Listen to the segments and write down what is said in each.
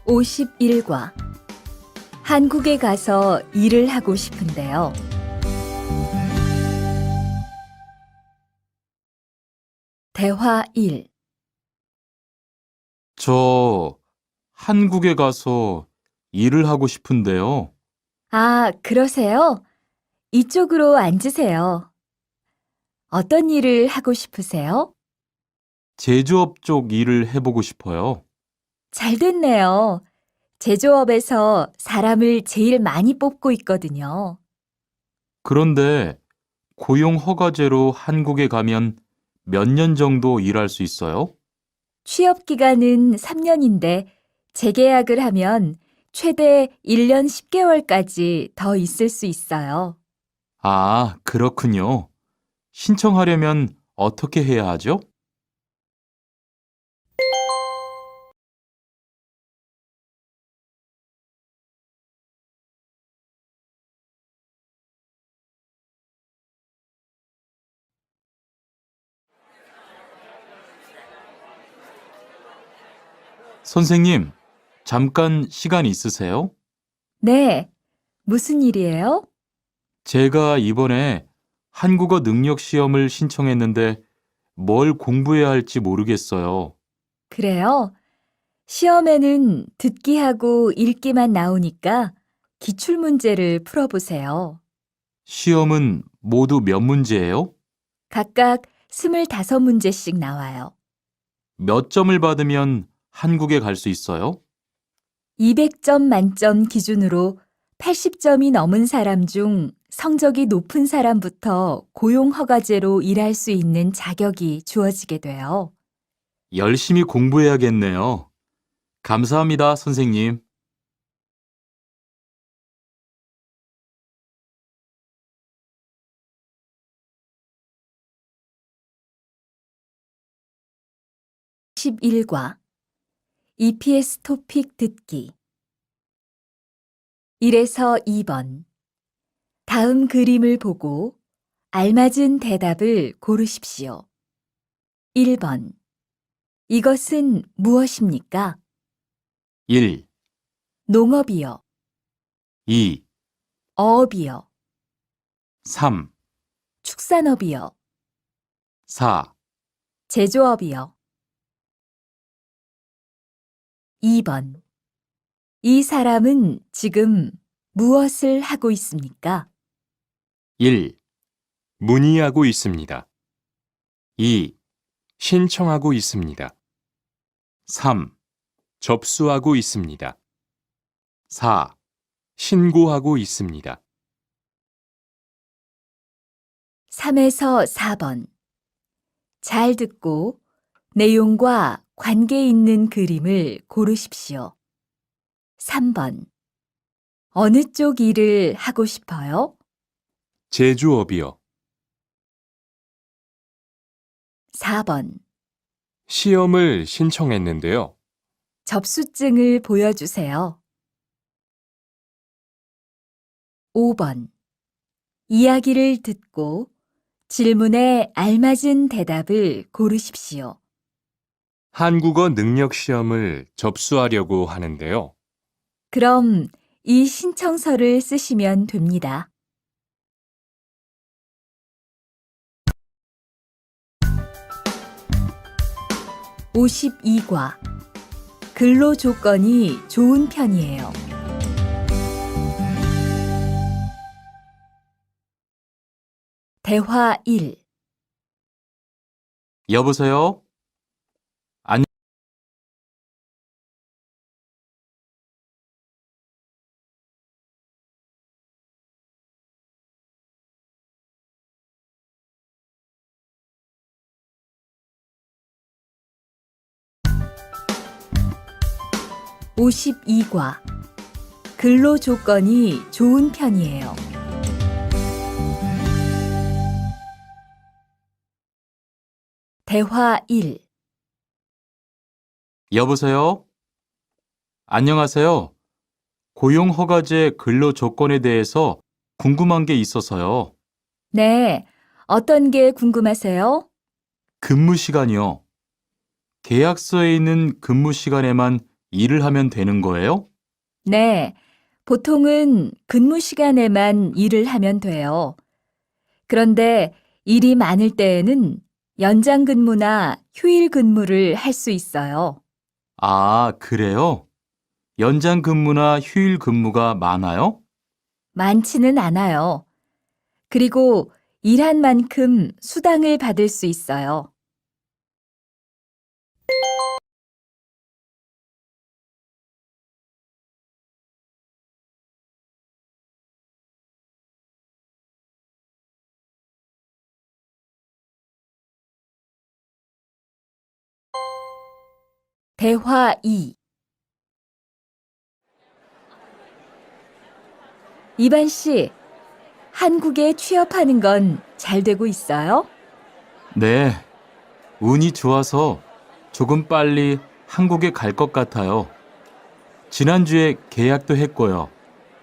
51과 한국에 가서 일을 하고 싶은데요. 대화 1. 저 한국에 가서 일을 하고 싶은데요. 아, 그러세요? 이쪽으로 앉으세요. 어떤 일을 하고 싶으세요? 제조업 쪽 일을 해보고 싶어요. 잘 됐네요. 제조업에서 사람을 제일 많이 뽑고 있거든요. 그런데 고용 허가제로 한국에 가면 몇 년 정도 일할 수 있어요? 취업 기간은 3년인데 재계약을 하면 최대 1년 10개월까지 더 있을 수 있어요. 아, 그렇군요. 신청하려면 어떻게 해야 하죠? 선생님, 잠깐 시간 있으세요? 네, 무슨 일이에요? 제가 이번에 한국어 능력 시험을 신청했는데 뭘 공부해야 할지 모르겠어요. 그래요? 시험에는 듣기하고 읽기만 나오니까 기출문제를 풀어보세요. 시험은 모두 몇 문제예요? 각각 25문제씩 나와요. 몇 점을 받으면 한국에 갈 수 있어요? 200점 만점 기준으로 80점이 넘은 사람 중 성적이 높은 사람부터 고용허가제로 일할 수 있는 자격이 주어지게 돼요. 열심히 공부해야겠네요. 감사합니다, 선생님. 십1과 EPS 토픽 듣기 1에서 2번 다음 그림을 보고 알맞은 대답을 고르십시오. 1번 이것은 무엇입니까? 1, 농업이요. 2, 어업이요. 3, 축산업이요. 4, 제조업이요. 2번 이 사람은 지금 무엇을 하고 있습니까? 1, 문의하고 있습니다. 2, 신청하고 있습니다. 3, 접수하고 있습니다. 4, 신고하고 있습니다. 3에서 4번 잘 듣고 내용과 관계 있는 그림을 고르십시오. 3번 어느 쪽 일을 하고 싶어요? 제조업이요. 4번 시험을 신청했는데요. 접수증을 보여주세요. 5번 이야기를 듣고 질문에 알맞은 대답을 고르십시오. 한국어 능력 시험을 접수하려고 하는데요. 그럼 이 신청서를 쓰시면 됩니다. (52과) 근로 조건이 좋은 편이에요. 대화 1. 여보세요? 안녕. 52과 근로 조건이 좋은 편이에요. 대화 1. 여보세요? 안녕하세요. 고용 허가제 근로 조건에 대해서 궁금한 게 있어서요. 네, 어떤 게 궁금하세요? 근무 시간이요. 계약서에 있는 근무 시간에만 일을 하면 되는 거예요? 네, 보통은 근무 시간에만 일을 하면 돼요. 그런데 일이 많을 때에는 연장 근무나 휴일 근무를 할 수 있어요. 아, 그래요? 연장 근무나 휴일 근무가 많아요? 많지는 않아요. 그리고 일한 만큼 수당을 받을 수 있어요. 대화 2. 이반 씨, 한국에 취업하는 건 잘 되고 있어요? 네, 운이 좋아서 조금 빨리 한국에 갈 것 같아요. 지난주에 계약도 했고요.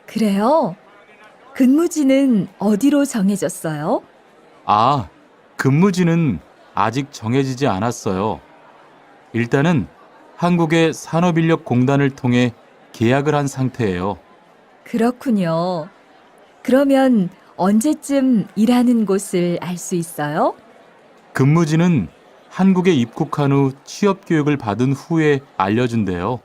그래요? 근무지는 어디로 정해졌어요? 아, 근무지는 아직 정해지지 않았어요. 일단은 한국의 산업인력공단을 통해 계약을 한 상태예요. 그렇군요. 그러면 언제쯤 일하는 곳을 알 수 있어요? 근무지는 한국에 입국한 후 취업 교육을 받은 후에 알려준대요.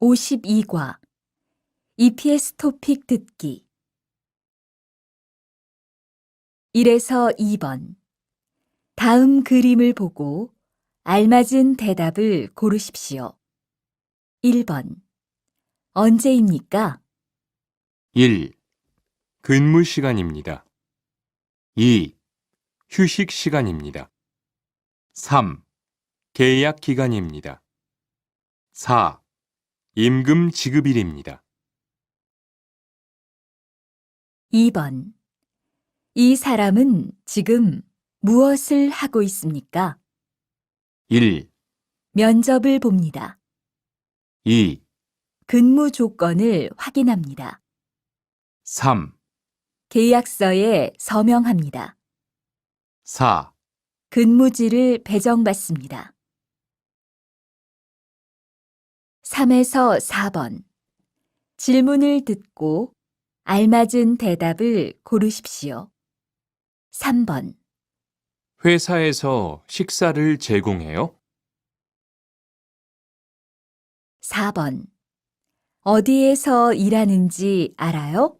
52과 EPS 토픽 듣기 1에서 2번 다음 그림을 보고 알맞은 대답을 고르십시오. 1번 언제입니까? 1, 근무 시간입니다. 2, 휴식 시간입니다. 3, 계약 기간입니다. 4, 임금 지급일입니다. 2번 이 사람은 지금 무엇을 하고 있습니까? 1, 면접을 봅니다. 2, 근무 조건을 확인합니다. 3, 계약서에 서명합니다. 4, 근무지를 배정받습니다. 3에서 4번 질문을 듣고 알맞은 대답을 고르십시오. 3번 회사에서 식사를 제공해요? 4번 어디에서 일하는지 알아요?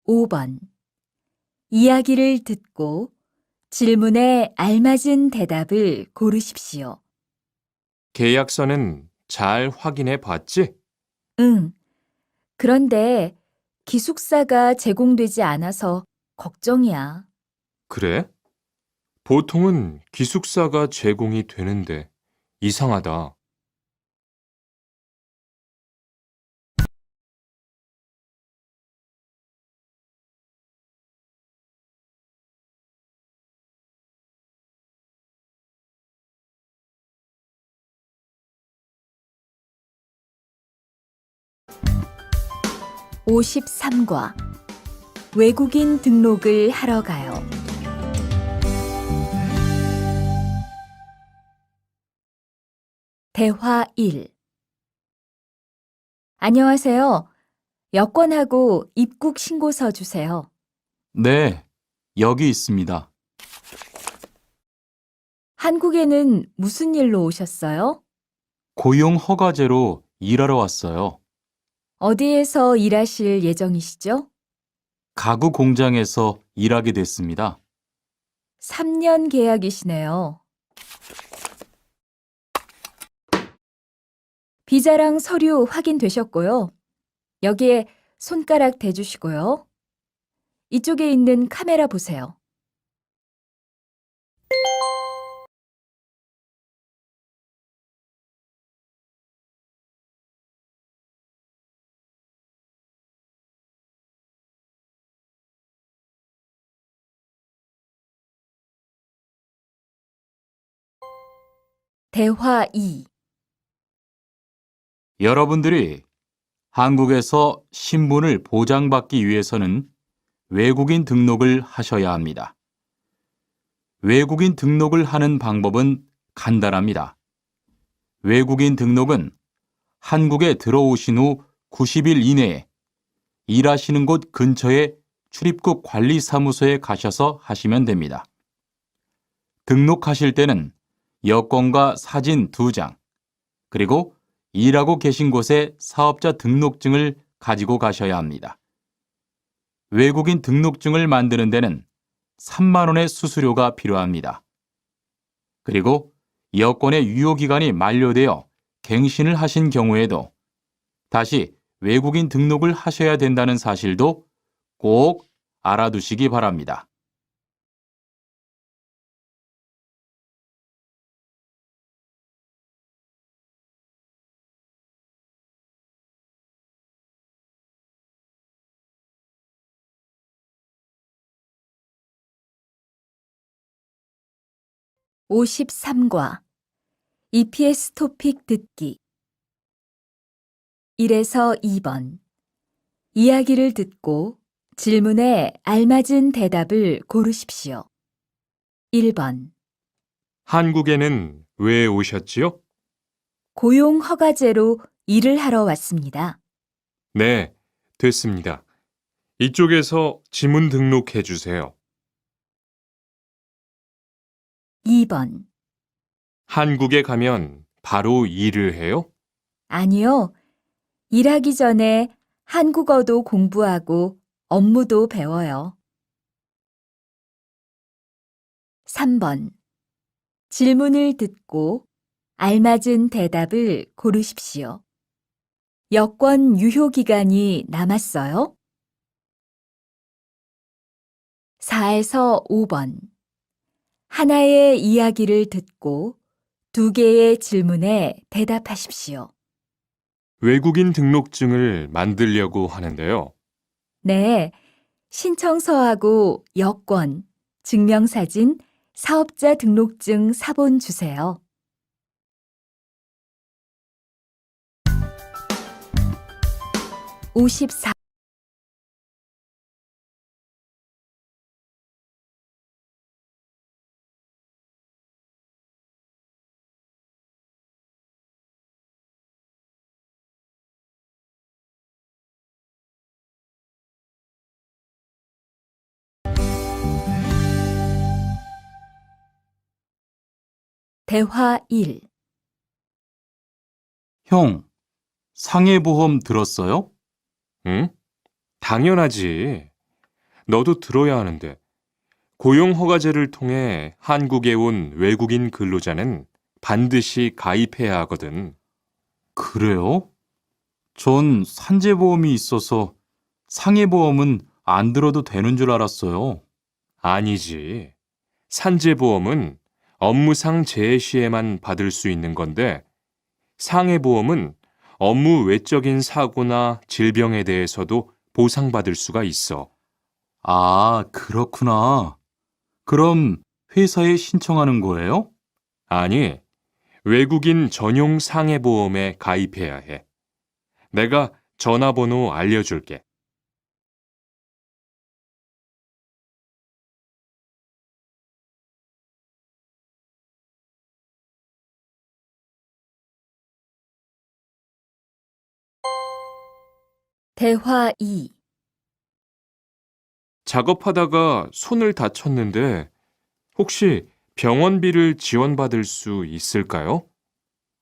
5번 이야기를 듣고 질문에 알맞은 대답을 고르십시오. 계약서는 잘 확인해 봤지? 응. 그런데 기숙사가 제공되지 않아서 걱정이야. 그래? 보통은 기숙사가 제공이 되는데 이상하다. (53과) 외국인 등록을 하러 가요. 대화 1. 안녕하세요. 여권하고 입국 신고서 주세요. 네, 여기 있습니다. 한국에는 무슨 일로 오셨어요? 고용 허가제로 일하러 왔어요. 어디에서 일하실 예정이시죠? 가구 공장에서 일하게 됐습니다. 3년 계약이시네요. 비자랑 서류 확인되셨고요. 여기에 손가락 대주시고요. 이쪽에 있는 카메라 보세요. 대화 2. 여러분들이 한국에서 신분을 보장받기 위해서는 외국인 등록을 하셔야 합니다. 외국인 등록을 하는 방법은 간단합니다. 외국인 등록은 한국에 들어오신 후 90일 이내에 일하시는 곳 근처의 출입국 관리사무소에 가셔서 하시면 됩니다. 등록하실 때는 여권과 사진 2장, 그리고 일하고 계신 곳의 사업자 등록증을 가지고 가셔야 합니다. 외국인 등록증을 만드는 데는 3만 원의 수수료가 필요합니다. 그리고 여권의 유효기간이 만료되어 갱신을 하신 경우에도 다시 외국인 등록을 하셔야 된다는 사실도 꼭 알아두시기 바랍니다. (53과) EPS 토픽 듣기 1에서 2번 이야기를 듣고 질문에 알맞은 대답을 고르십시오. 1번 한국에는 왜 오셨지요? 고용 허가제로 일을 하러 왔습니다. 네, 됐습니다. 이쪽에서 지문 등록해 주세요. 2번 한국에 가면 바로 일을 해요? 아니요. 일하기 전에 한국어도 공부하고 업무도 배워요. 3번 질문을 듣고 알맞은 대답을 고르십시오. 여권 유효 기간이 남았어요? 4에서 5번 하나의 이야기를 듣고 2개의 질문에 대답하십시오. 외국인 등록증을 만들려고 하는데요. 네, 신청서하고 여권, 증명사진, 사업자 등록증 사본 주세요. (54) 대화 1. 형, 상해보험 들었어요? 응? 당연하지. 너도 들어야 하는데. 고용허가제를 통해 한국에 온 외국인 근로자는 반드시 가입해야 하거든. 그래요? 전 산재보험이 있어서 상해보험은 안 들어도 되는 줄 알았어요. 아니지. 산재보험은 업무상 재해 시에만 받을 수 있는 건데, 상해보험은 업무 외적인 사고나 질병에 대해서도 보상받을 수가 있어. 아, 그렇구나. 그럼 회사에 신청하는 거예요? 아니, 외국인 전용 상해보험에 가입해야 해. 내가 전화번호 알려줄게. 대화 2. 작업하다가 손을 다쳤는데 혹시 병원비를 지원받을 수 있을까요?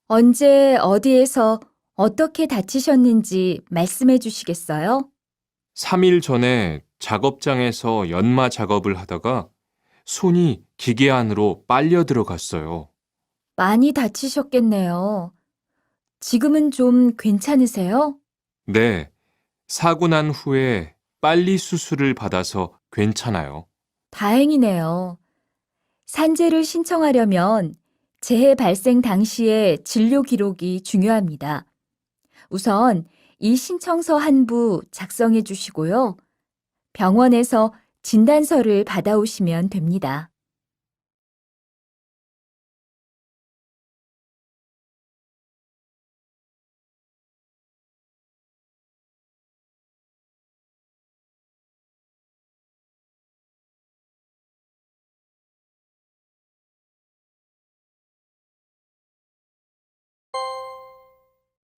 언제 어디에서 어떻게 다치셨는지 말씀해 주시겠어요? 3일 전에 작업장에서 연마 작업을 하다가 손이 기계 안으로 빨려 들어갔어요. 많이 다치셨겠네요. 지금은 좀 괜찮으세요? 네, 사고 난 후에 빨리 수술을 받아서 괜찮아요. 다행이네요. 산재를 신청하려면 재해 발생 당시의 진료 기록이 중요합니다. 우선 이 신청서 한 부 작성해 주시고요. 병원에서 진단서를 받아오시면 됩니다.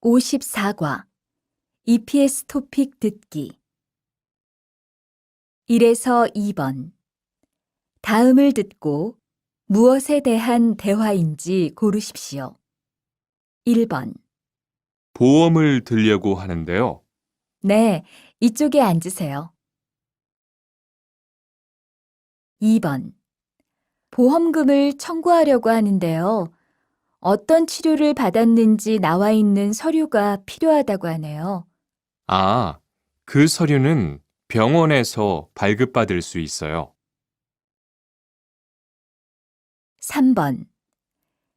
54과 EPS 토픽 듣기 1에서 2번 다음을 듣고 무엇에 대한 대화인지 고르십시오. 1번 보험을 들려고 하는데요. 네, 이쪽에 앉으세요. 2번 보험금을 청구하려고 하는데요. 어떤 치료를 받았는지 나와 있는 서류가 필요하다고 하네요. 아, 그 서류는 병원에서 발급받을 수 있어요. 3번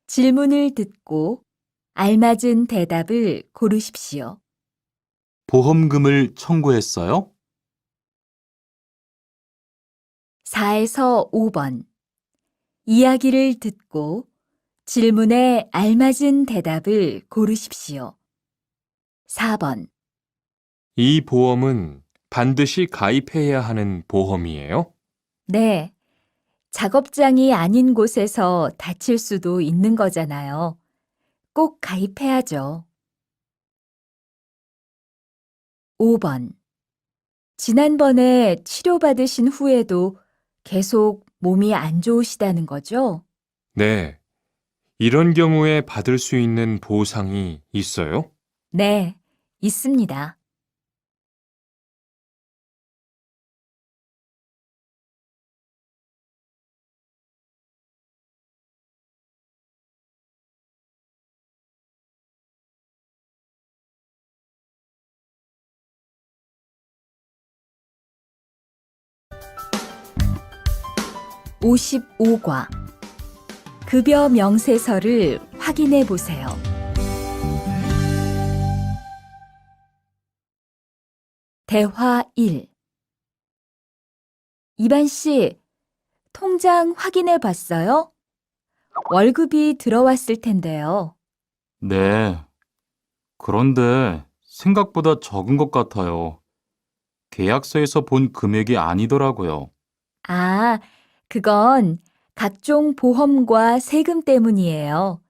질문을 듣고 알맞은 대답을 고르십시오. 보험금을 청구했어요? 4에서 5번 이야기를 듣고 질문에 알맞은 대답을 고르십시오. 4번 이 보험은 반드시 가입해야 하는 보험이에요? 네, 작업장이 아닌 곳에서 다칠 수도 있는 거잖아요. 꼭 가입해야죠. 5번 지난번에 치료받으신 후에도 계속 몸이 안 좋으시다는 거죠? 네. 이런 경우에 받을 수 있는 보상이 있어요? 네, 있습니다. (55과) 급여 명세서를 확인해 보세요. 대화 1 이반 씨, 통장 확인해 봤어요? 월급이 들어왔을 텐데요. 네. 그런데 생각보다 적은 것 같아요. 계약서에서 본 금액이 아니더라고요. 아, 그건 각종 보험과 세금 때문이에요.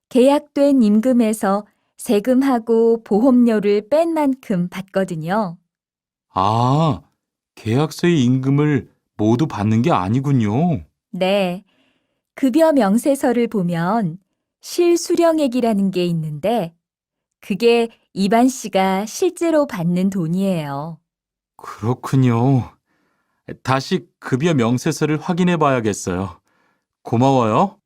계약된 임금에서 세금하고 보험료를 뺀 만큼 받거든요. 아, 계약서의 임금을 모두 받는 게 아니군요. 네, 급여 명세서를 보면 실수령액이라는 게 있는데 그게 이반 씨가 실제로 받는 돈이에요. 그렇군요. 다시 급여 명세서를 확인해 봐야겠어요. 고마워요.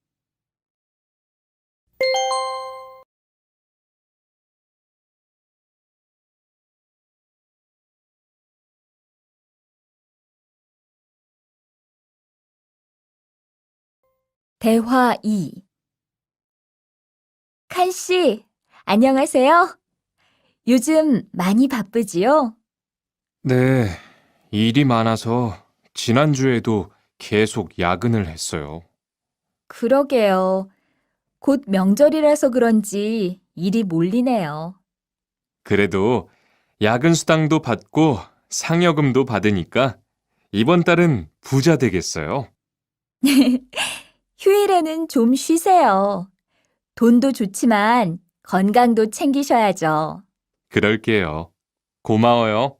대화 2 칸 씨, 안녕하세요. 요즘 많이 바쁘지요? 네. 일이 많아서 지난주에도 계속 야근을 했어요. 그러게요. 곧 명절이라서 그런지 일이 몰리네요. 그래도 야근 수당도 받고 상여금도 받으니까 이번 달은 부자 되겠어요. 휴일에는 좀 쉬세요. 돈도 좋지만 건강도 챙기셔야죠. 그럴게요. 고마워요.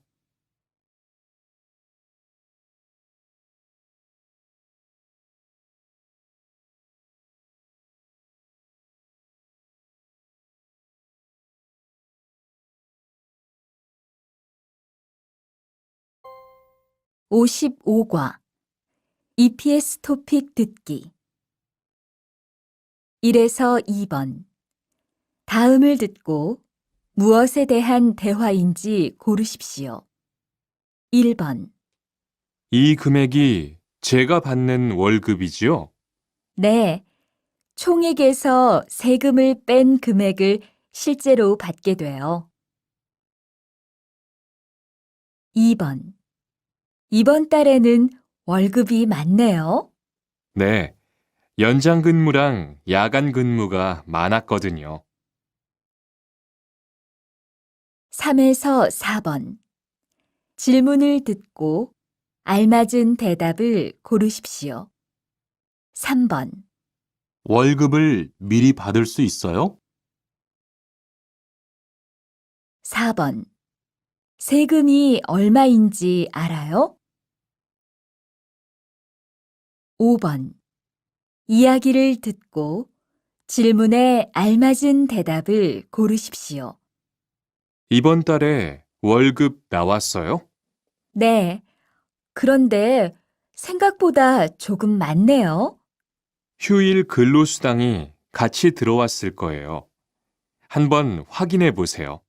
(55과) EPS 토픽 듣기 1에서 2번 다음을 듣고 무엇에 대한 대화인지 고르십시오. 1번 이 금액이 제가 받는 월급이지요? 네, 총액에서 세금을 뺀 금액을 실제로 받게 돼요. 2번 이번 달에는 월급이 많네요. 네. 연장 근무랑 야간 근무가 많았거든요. 3에서 4번 질문을 듣고 알맞은 대답을 고르십시오. 3번 월급을 미리 받을 수 있어요? 4번. 세금이 얼마인지 알아요? 5번. 이야기를 듣고 질문에 알맞은 대답을 고르십시오. 이번 달에 월급 나왔어요? 네. 그런데 생각보다 조금 많네요. 휴일 근로수당이 같이 들어왔을 거예요. 한번 확인해 보세요.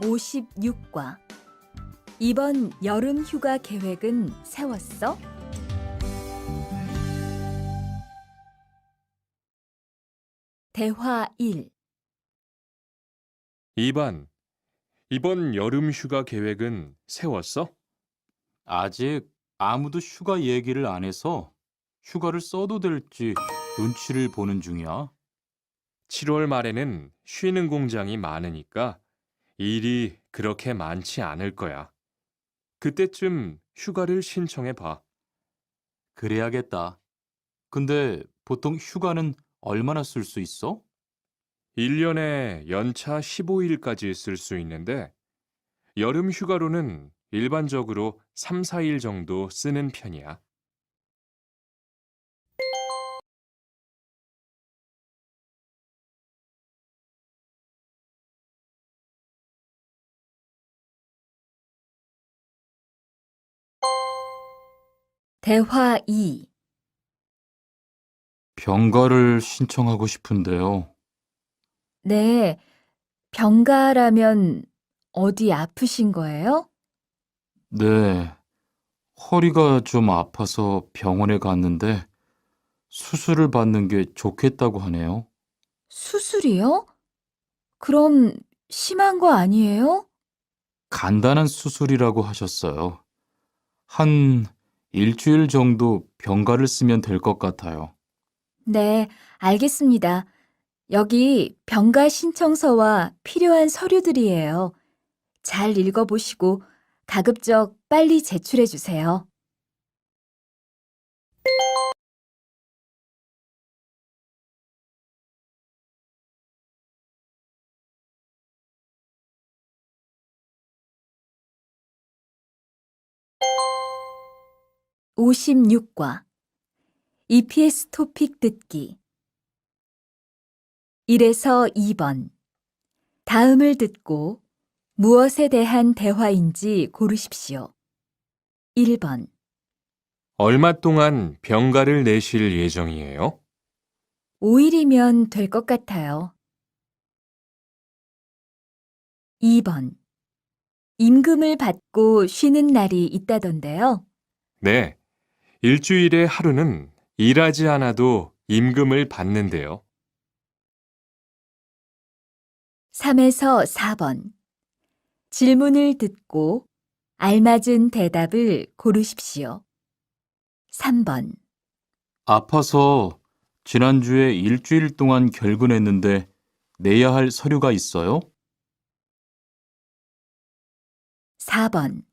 (56과) 이번 여름 휴가 계획은 세웠어? 대화 1. 2번. 이번 여름 휴가 계획은 세웠어? 아직 아무도 휴가 얘기를 안 해서 휴가를 써도 될지 눈치를 보는 중이야. 7월 말에는 쉬는 공장이 많으니까 일이 그렇게 많지 않을 거야. 그때쯤 휴가를 신청해 봐. 그래야겠다. 근데 보통 휴가는 얼마나 쓸 수 있어? 1년에 연차 15일까지 쓸 수 있는데 여름 휴가로는 일반적으로 3, 4일 정도 쓰는 편이야. 대화 2. 병가를 신청하고 싶은데요. 네. 병가라면 어디 아프신 거예요? 네, 허리가 좀 아파서 병원에 갔는데 수술을 받는 게 좋겠다고 하네요. 수술이요? 그럼 심한 거 아니에요? 간단한 수술이라고 하셨어요. 한 일주일 정도 병가를 쓰면 될 것 같아요. 네, 알겠습니다. 여기 병가 신청서와 필요한 서류들이에요. 잘 읽어보시고 가급적 빨리 제출해 주세요. (56과) EPS 토픽 듣기 1에서 2번. 다음을 듣고 무엇에 대한 대화인지 고르십시오. 1번. 얼마 동안 병가를 내실 예정이에요? 5일이면 될 것 같아요. 2번. 임금을 받고 쉬는 날이 있다던데요. 네. 일주일에 하루는 일하지 않아도 임금을 받는데요. 3에서 4번. 질문을 듣고 알맞은 대답을 고르십시오. 3번. 아파서 지난주에 일주일 동안 결근했는데 내야 할 서류가 있어요? 4번.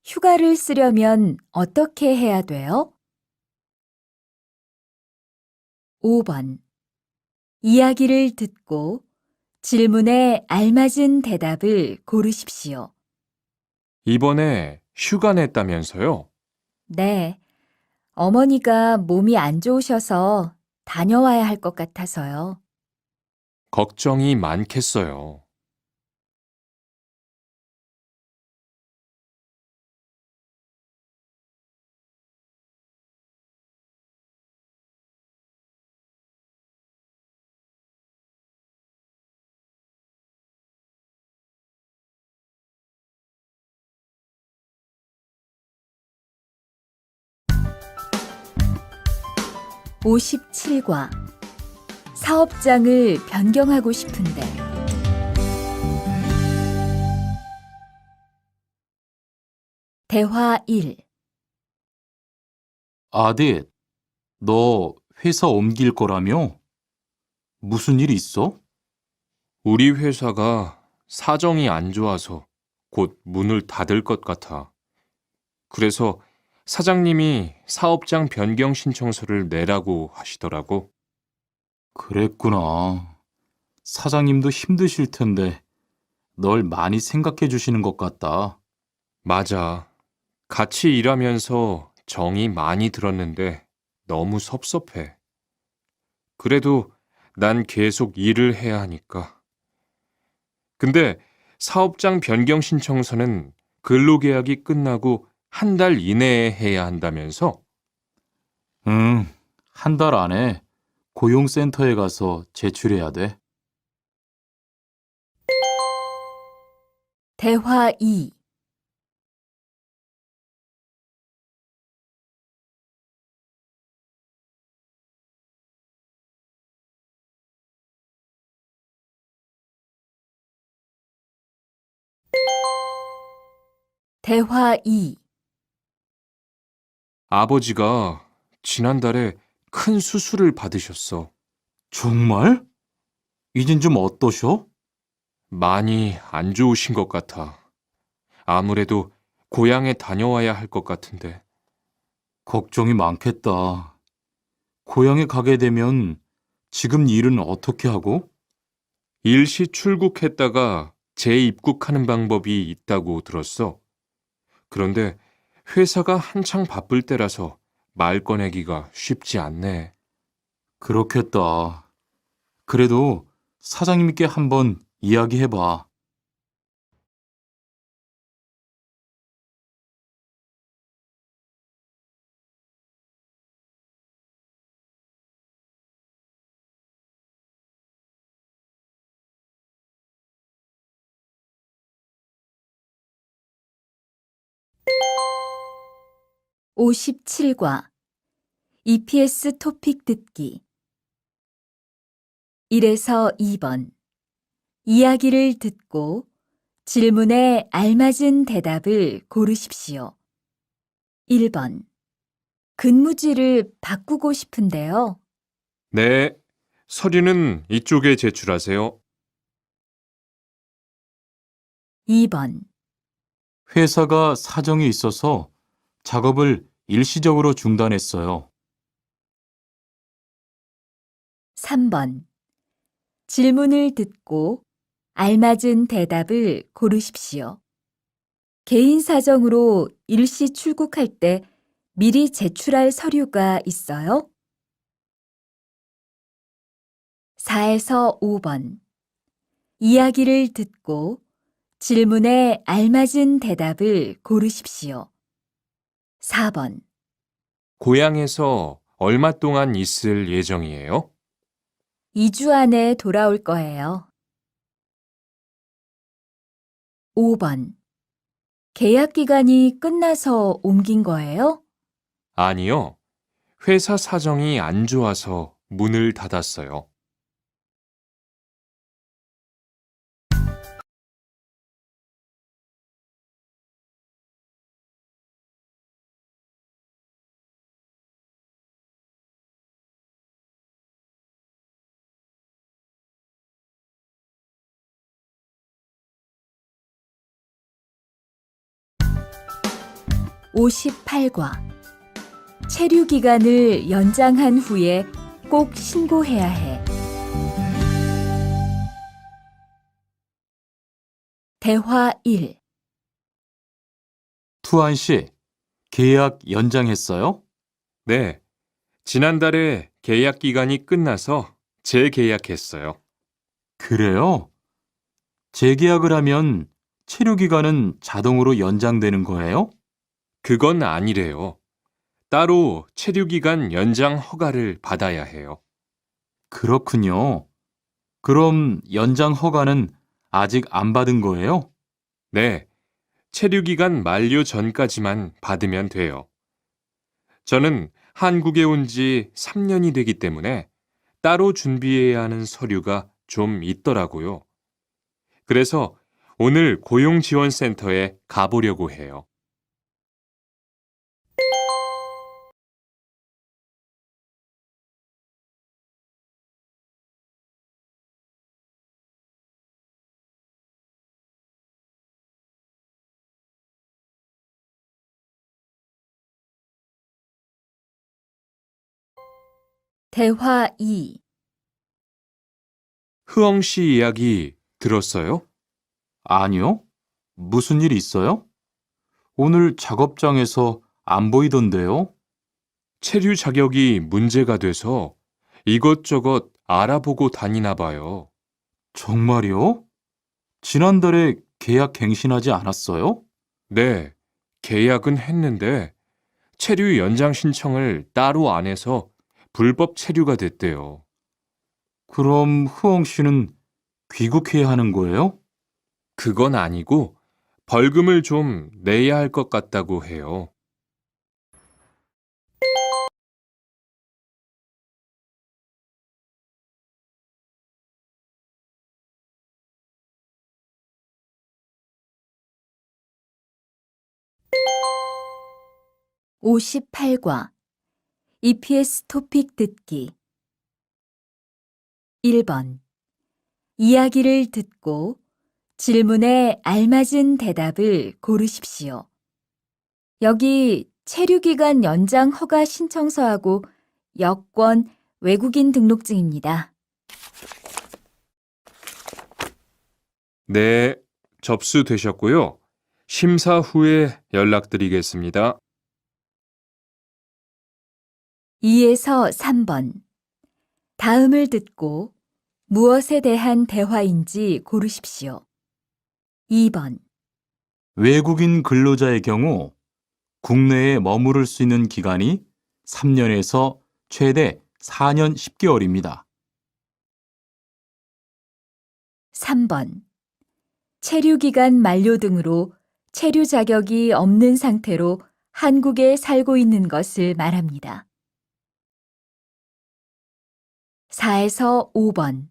휴가를 쓰려면 어떻게 해야 돼요? 5번. 이야기를 듣고 질문에 알맞은 대답을 고르십시오. 이번에 휴가 냈다면서요? 네. 어머니가 몸이 안 좋으셔서 다녀와야 할 것 같아서요. 걱정이 많겠어요. (57과) 사업장을 변경하고 싶은데. 대화 1. 아딧, 너 회사 옮길 거라며? 무슨 일 있어? 우리 회사가 사정이 안 좋아서 곧 문을 닫을 것 같아. 그래서 사장님이 사업장 변경 신청서를 내라고 하시더라고. 그랬구나. 사장님도 힘드실 텐데 널 많이 생각해 주시는 것 같다. 맞아. 같이 일하면서 정이 많이 들었는데 너무 섭섭해. 그래도 난 계속 일을 해야 하니까. 근데 사업장 변경 신청서는 근로계약이 끝나고 한 달 이내에 해야 한다면서? 응, 한 달 안에 고용센터에 가서 제출해야 돼. 대화 2. 대화 2. 아버지가 지난달에 큰 수술을 받으셨어. 정말? 이젠 좀 어떠셔? 많이 안 좋으신 것 같아. 아무래도 고향에 다녀와야 할 것 같은데. 걱정이 많겠다. 고향에 가게 되면 지금 일은 어떻게 하고? 일시 출국했다가 재입국하는 방법이 있다고 들었어. 그런데 회사가 한창 바쁠 때라서 말 꺼내기가 쉽지 않네. 그렇겠다. 그래도 사장님께 한번 이야기해봐. (57과) EPS 토픽 듣기 1에서 2번 이야기를 듣고 질문에 알맞은 대답을 고르십시오. 1번 근무지를 바꾸고 싶은데요. 네, 서류는 이쪽에 제출하세요. 2번 회사가 사정이 있어서 작업을 일시적으로 중단했어요. 3번 질문을 듣고 알맞은 대답을 고르십시오. 개인 사정으로 일시 출국할 때 미리 제출할 서류가 있어요? 4에서 5번 이야기를 듣고 질문에 알맞은 대답을 고르십시오. 4번 고향에서 얼마 동안 있을 예정이에요? 2주 안에 돌아올 거예요. 5번 계약 기간이 끝나서 옮긴 거예요? 아니요. 회사 사정이 안 좋아서 문을 닫았어요. (58과) 체류 기간을 연장한 후에 꼭 신고해야 해. 대화 1. 투안 씨, 계약 연장했어요? 네, 지난달에 계약 기간이 끝나서 재계약했어요. 그래요? 재계약을 하면 체류 기간은 자동으로 연장되는 거예요? 그건 아니래요. 따로 체류기간 연장 허가를 받아야 해요. 그렇군요. 그럼 연장 허가는 아직 안 받은 거예요? 네, 체류기간 만료 전까지만 받으면 돼요. 저는 한국에 온 지 3년이 되기 때문에 따로 준비해야 하는 서류가 좀 있더라고요. 그래서 오늘 고용지원센터에 가보려고 해요. 대화 2. 흐엉 씨 이야기 들었어요? 아니요. 무슨 일 있어요? 오늘 작업장에서 안 보이던데요? 체류 자격이 문제가 돼서 이것저것 알아보고 다니나 봐요. 정말요? 지난달에 계약 갱신하지 않았어요? 네, 계약은 했는데 체류 연장 신청을 따로 안 해서 불법 체류가 됐대요. 그럼 흐엉 씨는 귀국해야 하는 거예요? 그건 아니고 벌금을 좀 내야 할 것 같다고 해요. (58과) EPS 토픽 듣기 1번. 이야기를 듣고 질문에 알맞은 대답을 고르십시오. 여기 체류기간 연장 허가 신청서하고 여권, 외국인 등록증입니다. 네, 접수되셨고요. 심사 후에 연락드리겠습니다. 2에서 3번. 다음을 듣고 무엇에 대한 대화인지 고르십시오. 2번. 외국인 근로자의 경우 국내에 머무를 수 있는 기간이 3년에서 최대 4년 10개월입니다. 3번. 체류기간 만료 등으로 체류 자격이 없는 상태로 한국에 살고 있는 것을 말합니다. 4에서 5번.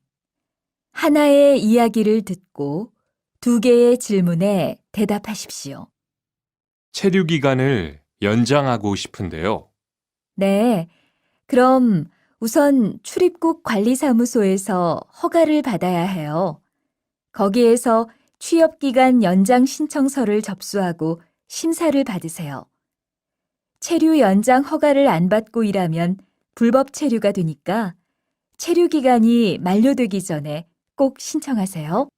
하나의 이야기를 듣고 2개의 질문에 대답하십시오. 체류 기간을 연장하고 싶은데요. 네, 그럼 우선 출입국 관리사무소에서 허가를 받아야 해요. 거기에서 취업기간 연장 신청서를 접수하고 심사를 받으세요. 체류 연장 허가를 안 받고 일하면 불법 체류가 되니까 체류 기간이 만료되기 전에 꼭 신청하세요.